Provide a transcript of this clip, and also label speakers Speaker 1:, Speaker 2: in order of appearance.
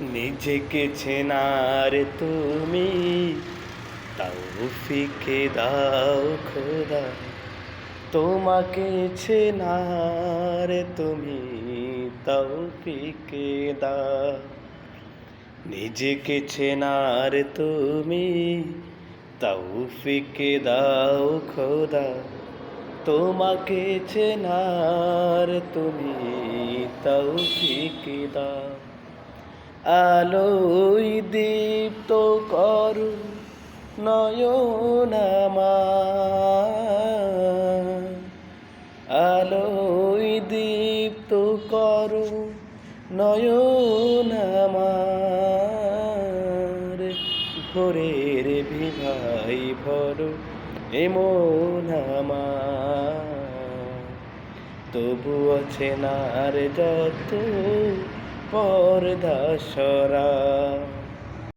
Speaker 1: নিজেকে চেনার তুমি তৌফিকে দাও খোদা, তোমাকে চেনার তুমি তৌফিকে দাও। নিজেকে চেনার তুমি তৌফিকে দাও খোদা, তোমাকে চেনার তুমি তৌফিকে দাও। আলোয় দীপ্ত করো নয়ন আমার, আলোয় দীপ্ত করো নয়ন আমার। ভোরের বিভাই ভরো এমন আমার, তবুও চেনার যত পর্দা সরা।